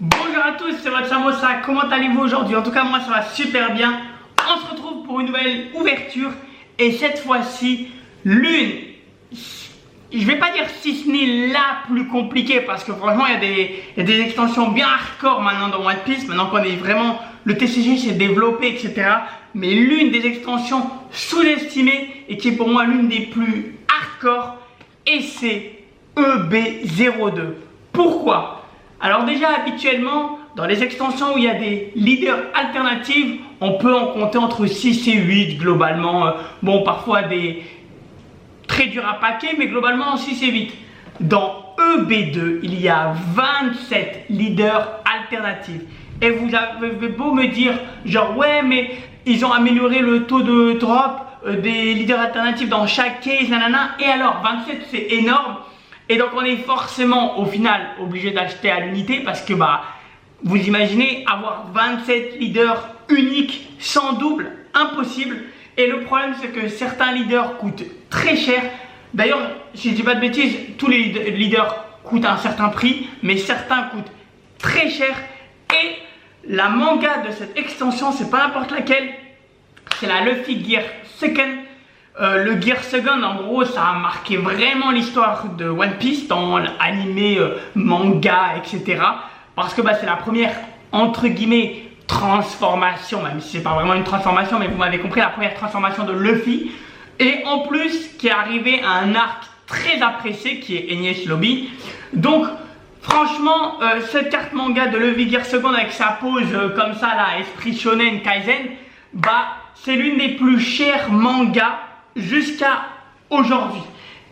Bonjour à tous, c'est votre Samosa, comment allez-vous aujourd'hui? En tout cas moi ça va super bien. On se retrouve pour une nouvelle ouverture et cette fois-ci l'une, je vais pas dire si ce n'est la plus compliquée parce que franchement il y a des extensions bien hardcore maintenant dans One Piece, maintenant qu'on est vraiment, le TCG s'est développé etc. Mais l'une des extensions sous-estimées et qui est pour moi l'une des plus hardcore, et c'est EB02. Pourquoi? Alors déjà habituellement dans les extensions où il y a des leaders alternatifs, on peut en compter entre 6 et 8 globalement. Bon, parfois des très durs à paquer, mais globalement 6 et 8. Dans EB2, il y a 27 leaders alternatifs. Et vous avez beau me dire genre ouais mais ils ont amélioré le taux de drop des leaders alternatifs dans chaque case, nanana. Et alors 27 c'est énorme. Et donc on est forcément au final obligé d'acheter à l'unité parce que vous imaginez avoir 27 leaders uniques sans double, impossible. Et le problème c'est que certains leaders coûtent très cher. D'ailleurs si je dis pas de bêtises, tous les leaders coûtent un certain prix, mais certains coûtent très cher. Et la manga de cette extension, c'est pas n'importe laquelle, c'est la Luffy Gear Second. Le Gear Second, en gros, ça a marqué vraiment l'histoire de One Piece dans l'animé, manga, etc. Parce que c'est la première, entre guillemets, transformation, même si c'est pas vraiment une transformation, mais vous m'avez compris, la première transformation de Luffy. Et en plus, qui est arrivé à un arc très apprécié, qui est Enies Lobby. Donc, franchement, cette carte manga de Luffy Gear Second avec sa pose comme ça, là, esprit shonen Kaizen, c'est l'une des plus chères mangas jusqu'à aujourd'hui.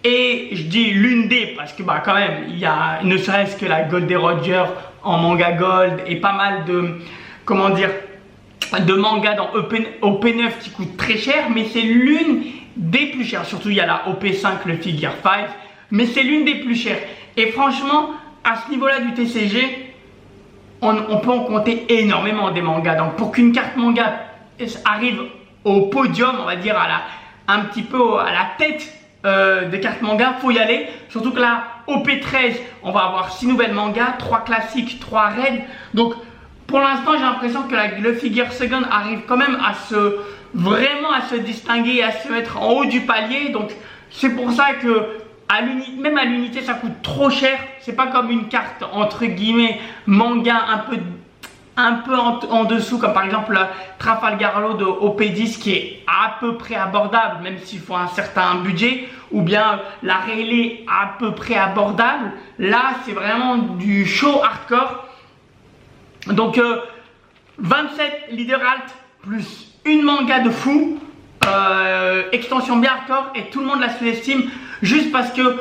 Et je dis l'une des parce que quand même il y a ne serait-ce que la Gold Roger en manga gold et pas mal de de mangas dans OP9 qui coûtent très cher, mais c'est l'une des plus chères. Surtout il y a la OP5 le Figure 5, mais c'est l'une des plus chères. Et franchement à ce niveau là du TCG on peut en compter énormément des mangas. Donc pour qu'une carte manga arrive au podium, on va dire un petit peu à la tête des cartes manga, faut y aller. Surtout que là, OP13, on va avoir 6 nouvelles mangas, 3 classiques, 3 raids. Donc pour l'instant, j'ai l'impression que la Luffy Gear Second arrive quand même vraiment à se distinguer, à se mettre en haut du palier. Donc c'est pour ça que même à l'unité, ça coûte trop cher. C'est pas comme une carte entre guillemets manga un peu en dessous, comme par exemple Trafalgar Law de OP10 qui est à peu près abordable même s'il faut un certain budget, ou bien la Rayleigh à peu près abordable. Là c'est vraiment du show hardcore. Donc 27 leader alt plus une manga de fou, extension bien hardcore, et tout le monde la sous-estime juste parce que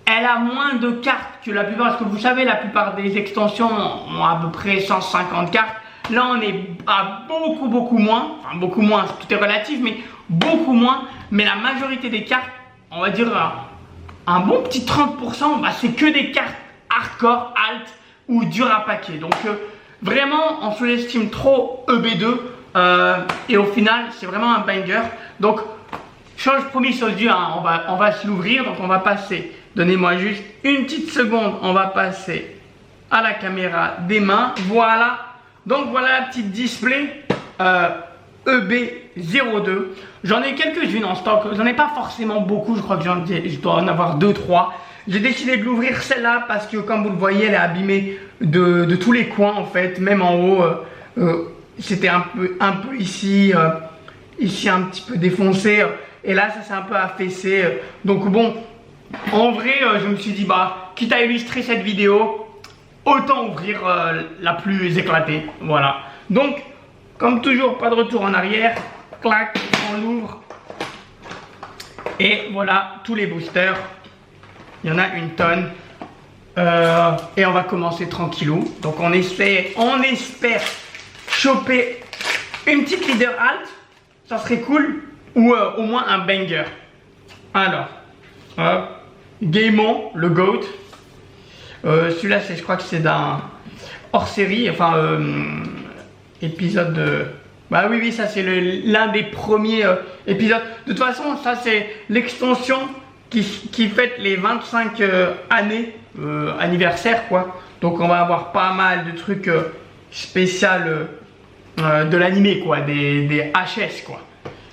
elle a moins de cartes que la plupart, parce que vous savez, la plupart des extensions ont à peu près 150 cartes. Là, on est à beaucoup moins, enfin beaucoup moins, tout est relatif, mais beaucoup moins. Mais la majorité des cartes, on va dire un bon petit 30%, c'est que des cartes hardcore, alt ou dur à paquer. Donc vraiment, on sous-estime trop EB2 et au final, c'est vraiment un banger. Donc, chose promis, chose due, on va se l'ouvrir, donc on va passer. Donnez-moi juste une petite seconde, on va passer à la caméra des mains. Voilà, donc voilà la petite display EB02. J'en ai quelques-unes en stock, j'en ai pas forcément beaucoup, je crois que je dois en avoir 2-3. J'ai décidé de l'ouvrir celle-là parce que comme vous le voyez, elle est abîmée de tous les coins en fait, même en haut. C'était un peu ici, ici un petit peu défoncé, et là ça s'est un peu affaissé. Donc bon, en vrai, je me suis dit, quitte à illustrer cette vidéo, autant ouvrir la plus éclatée. Voilà. Donc, comme toujours, pas de retour en arrière. Clac, on l'ouvre. Et voilà, tous les boosters. Il y en a une tonne. Et on va commencer tranquillou. Donc, on espère choper une petite leader alt. Ça serait cool. Ou au moins un banger. Alors, hop. Gaemon, le GOAT. Celui-là, je crois que c'est d'un hors-série, enfin épisode de... oui, ça c'est l'un des premiers épisodes. De toute façon, ça c'est l'extension qui fête les 25 années, anniversaire quoi, Donc on va avoir pas mal de trucs spéciaux de l'animé quoi, des HS quoi.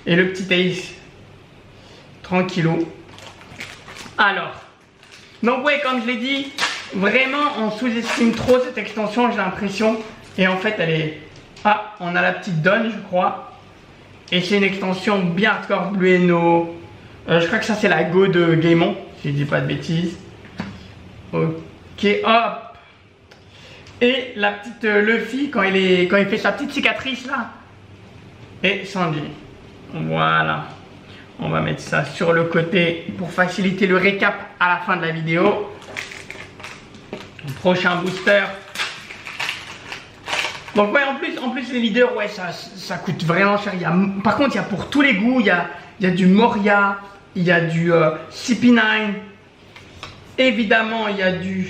Et le petit Ace, tranquillou. Alors, donc ouais, comme je l'ai dit, vraiment on sous-estime trop cette extension, j'ai l'impression. Et en fait elle est... Ah, on a la petite Dawn je crois. Et c'est une extension bien hardcore Blueno. Je crois que ça c'est la Go de Gaemon, si je dis pas de bêtises. Ok, hop. Et la petite Luffy quand il fait sa petite cicatrice là. Et Sandy. Voilà. On va mettre ça sur le côté pour faciliter le récap à la fin de la vidéo. Prochain booster. Donc ouais, en plus les leaders, ouais, ça coûte vraiment cher. Par contre, il y a pour tous les goûts. Il y a du Moria, il y a du CP9. Évidemment, il y a du...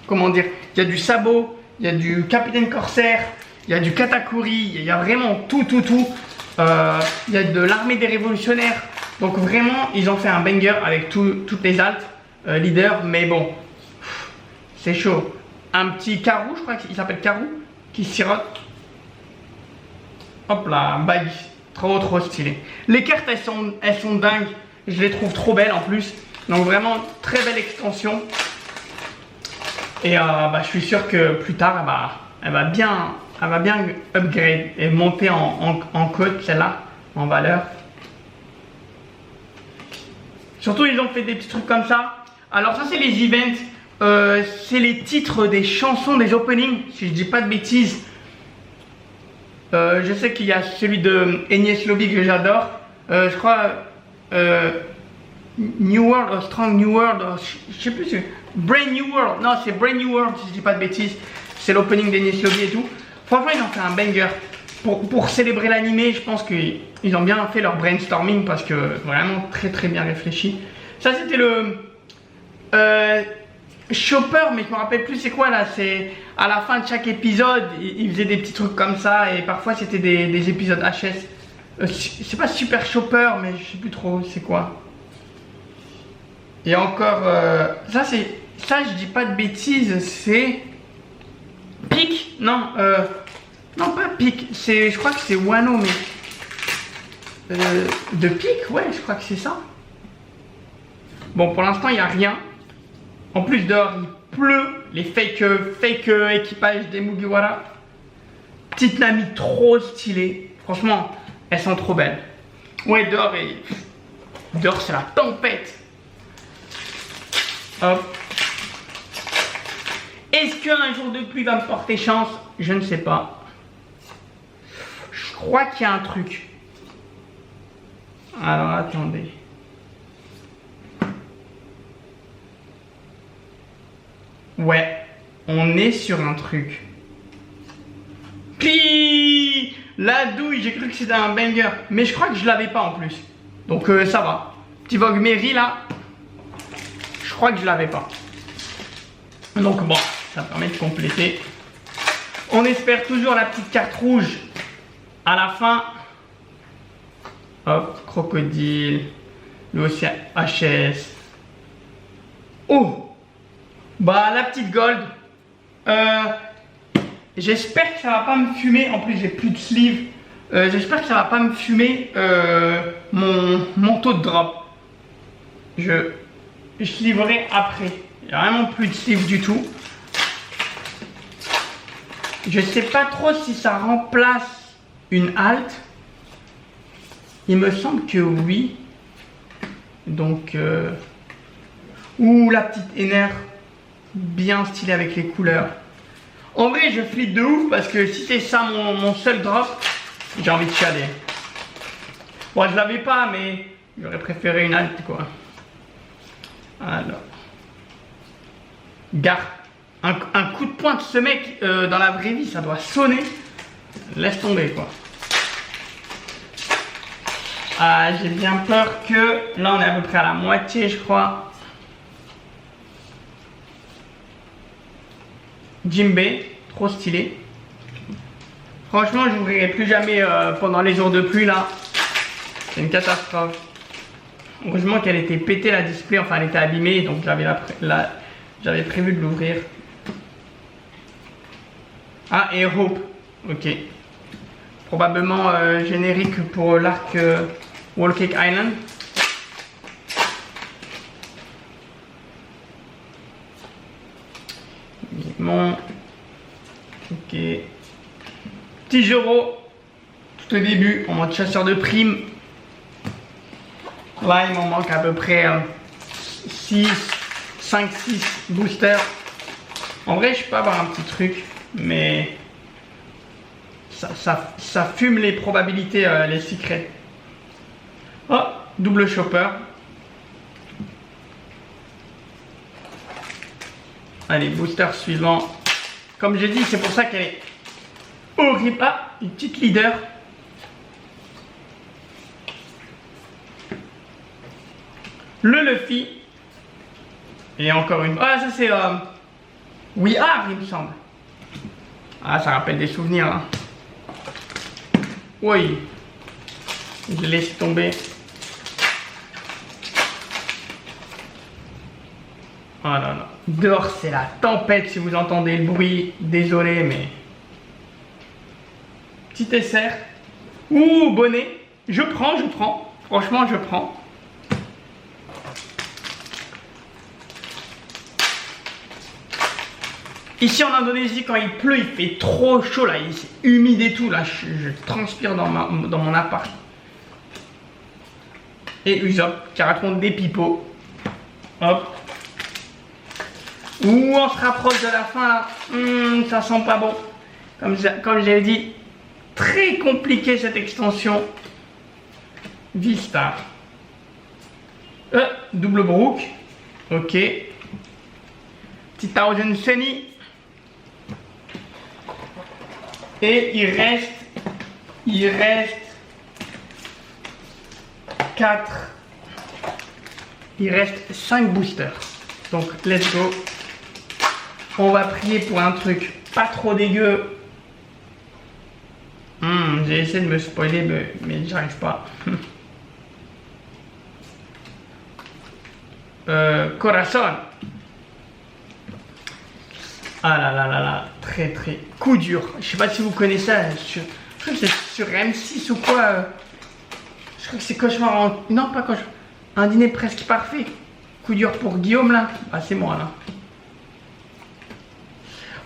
comment dire? Il y a du Sabot, il y a du Capitaine Corsair, il y a du Katakuri, il y a vraiment tout. Il y a de l'armée des révolutionnaires. Donc vraiment, ils ont fait un banger avec toutes les altes leaders. Mais bon, c'est chaud. Un petit Karou, je crois qu'il s'appelle Karou, qui sirote. Hop là, bague. Trop stylé. Les cartes, elles sont dingues. Je les trouve trop belles en plus. Donc vraiment, très belle extension. Et je suis sûr que plus tard, elle va bien upgrade et monter en cote, celle-là, en valeur. Surtout, ils ont fait des petits trucs comme ça. Alors ça, c'est les events. C'est les titres des chansons des openings, si je dis pas de bêtises. Je sais qu'il y a celui de Enies Lobby que j'adore. Je crois New World, Strong New World, je sais plus, Brand New World. Non, c'est Brand New World, si je dis pas de bêtises. C'est l'opening d'Enies Lobby et tout. Franchement, ils ont fait un banger. Pour célébrer l'animé, je pense qu'ils ont bien fait leur brainstorming parce que vraiment très bien réfléchi. Ça, c'était le Chopper, mais je me rappelle plus c'est quoi là. C'est à la fin de chaque épisode, ils faisaient des petits trucs comme ça et parfois c'était des épisodes HS. C'est pas Super Chopper, mais je sais plus trop c'est quoi. Et encore, ça je dis pas de bêtises, c'est Pic, non, non pas Pic, je crois que c'est Wano, mais de Pic, ouais, je crois que c'est ça. Bon, pour l'instant il n'y a rien. En plus dehors il pleut, les fake équipage des Mugiwara. Petite Nami trop stylée, franchement elles sont trop belles. Ouais, dehors c'est la tempête. Hop. Est-ce qu'un jour de pluie va me porter chance? Je ne sais pas. Je crois qu'il y a un truc. Alors attendez. Ouais, on est sur un truc. Pii, la douille, j'ai cru que c'était un banger. Mais je crois que je l'avais pas en plus. Donc ça va. Petit Vogue Mary là. Je crois que je l'avais pas. Donc bon, ça permet de compléter. On espère toujours la petite carte rouge à la fin. Hop, crocodile. Le océan HS. Oh! Bah la petite gold. J'espère que ça va pas me fumer. En plus j'ai plus de sleeve. J'espère que ça va pas me fumer mon taux de drop. Je sleeverai après. Il n'y a vraiment plus de sleeve du tout. Je sais pas trop si ça remplace une halte. Il me semble que oui. Donc ouh, la petite énerve. Bien stylé avec les couleurs. En vrai je flippe de ouf parce que si c'est ça mon seul drop, j'ai envie de chialer. Bon, je l'avais pas, mais j'aurais préféré une halte quoi. Alors, gare. Un coup de poing de ce mec dans la vraie vie, ça doit sonner. Laisse tomber quoi. Ah, j'ai bien peur que... Là on est à peu près à la moitié je crois. Jinbei, trop stylé. Franchement, je n'ouvrirai plus jamais pendant les jours de pluie là. C'est une catastrophe. Heureusement qu'elle était pétée la display, enfin elle était abîmée, donc j'avais J'avais prévu de l'ouvrir. Ah, et Hope. Ok. Probablement générique pour l'arc Wall Cake Island. Bon. Ok. Petit Joro. Tout au début, en mode chasseur de primes. Là, il m'en manque à peu près 5-6 boosters. En vrai, je peux avoir un petit truc, mais ça fume les probabilités, les secrets. Oh, double chopper. Allez, booster suivant. Comme j'ai dit, c'est pour ça qu'elle est horrible. Ah, une petite leader. Le Luffy. Et encore une. Ah, ça c'est We Are, il me semble. Ah, ça rappelle des souvenirs là. Oui. Je laisse tomber. Oh là là. Dehors, c'est la tempête si vous entendez le bruit. Désolé, mais. Petit SR. Ouh, bonnet. Je prends. Franchement, je prends. Ici en Indonésie, quand il pleut, il fait trop chaud là, c'est humide et tout là, je transpire dans mon appart. Et Usopp qui raconte des pipeaux. Hop. Ouh, on se rapproche de la fin là. Ça sent pas bon. Comme j'ai dit, très compliqué cette extension. Vista. Double Brook. Ok. Petit Thousand Sunny. Et il reste 4. Il reste 5 boosters. Donc, let's go. On va prier pour un truc pas trop dégueu. J'ai essayé de me spoiler, mais j'arrive pas. Corazon. Ah là là là là, très coup dur. Je sais pas si vous connaissez ça. Je crois que c'est sur M6 ou quoi. Je crois que c'est Cauchemar en. Non, pas Cauchemar. Un dîner presque parfait. Coup dur pour Guillaume là. Ah, c'est moi là.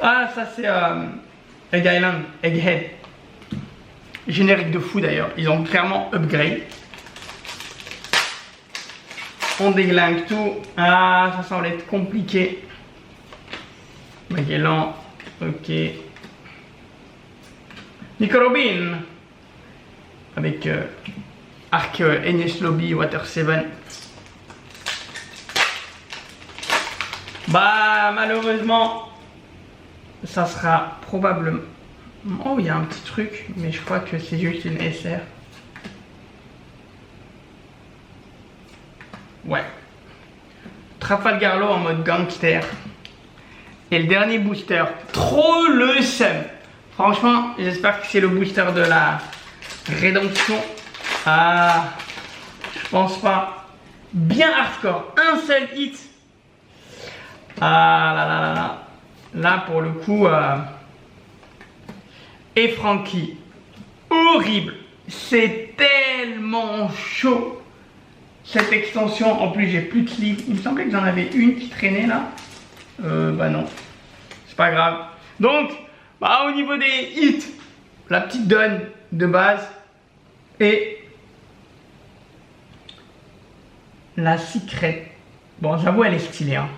Ah, ça c'est Egg Island, Egghead. Générique de fou d'ailleurs. Ils ont clairement upgrade. On déglingue tout. Ah, ça semble être compliqué. Magellan, ok. Nico Robin avec Arc Enies Lobby Water 7. Bah malheureusement ça sera probablement. Oh, il y a un petit truc, mais je crois que c'est juste une SR. Ouais. Trafalgar Law en mode gangster. Et le dernier booster, trop le seum. Franchement, j'espère que c'est le booster de la rédemption. Ah, je pense pas. Bien hardcore, un seul hit. Ah là là là là. Là pour le coup, et Frankie, horrible. C'est tellement chaud cette extension. En plus, j'ai plus de sleeve. Il me semblait que j'en avais une qui traînait là. Bah non, c'est pas grave. Donc, bah, au niveau des hits, la petite donne de base et la secret. Bon, j'avoue, elle est stylée. Hein.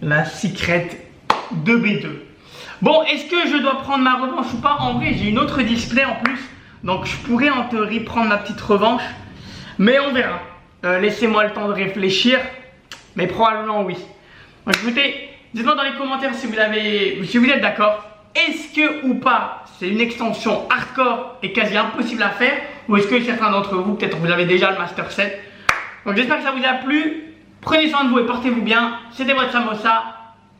La secret 2B2. Bon, est-ce que je dois prendre ma revanche ou pas? En vrai, j'ai une autre display en plus, donc je pourrais en théorie prendre ma petite revanche, mais on verra. Laissez-moi le temps de réfléchir. Mais probablement oui. Donc écoutez, dites-moi dans les commentaires si vous êtes d'accord. Est-ce que ou pas c'est une extension hardcore et quasi impossible à faire? Ou est-ce que certains d'entre vous, peut-être vous avez déjà le Master 7? Donc j'espère que ça vous a plu. Prenez soin de vous et portez-vous bien. C'était votre Samosa.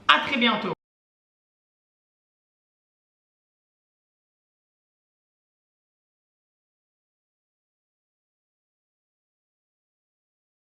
À très bientôt.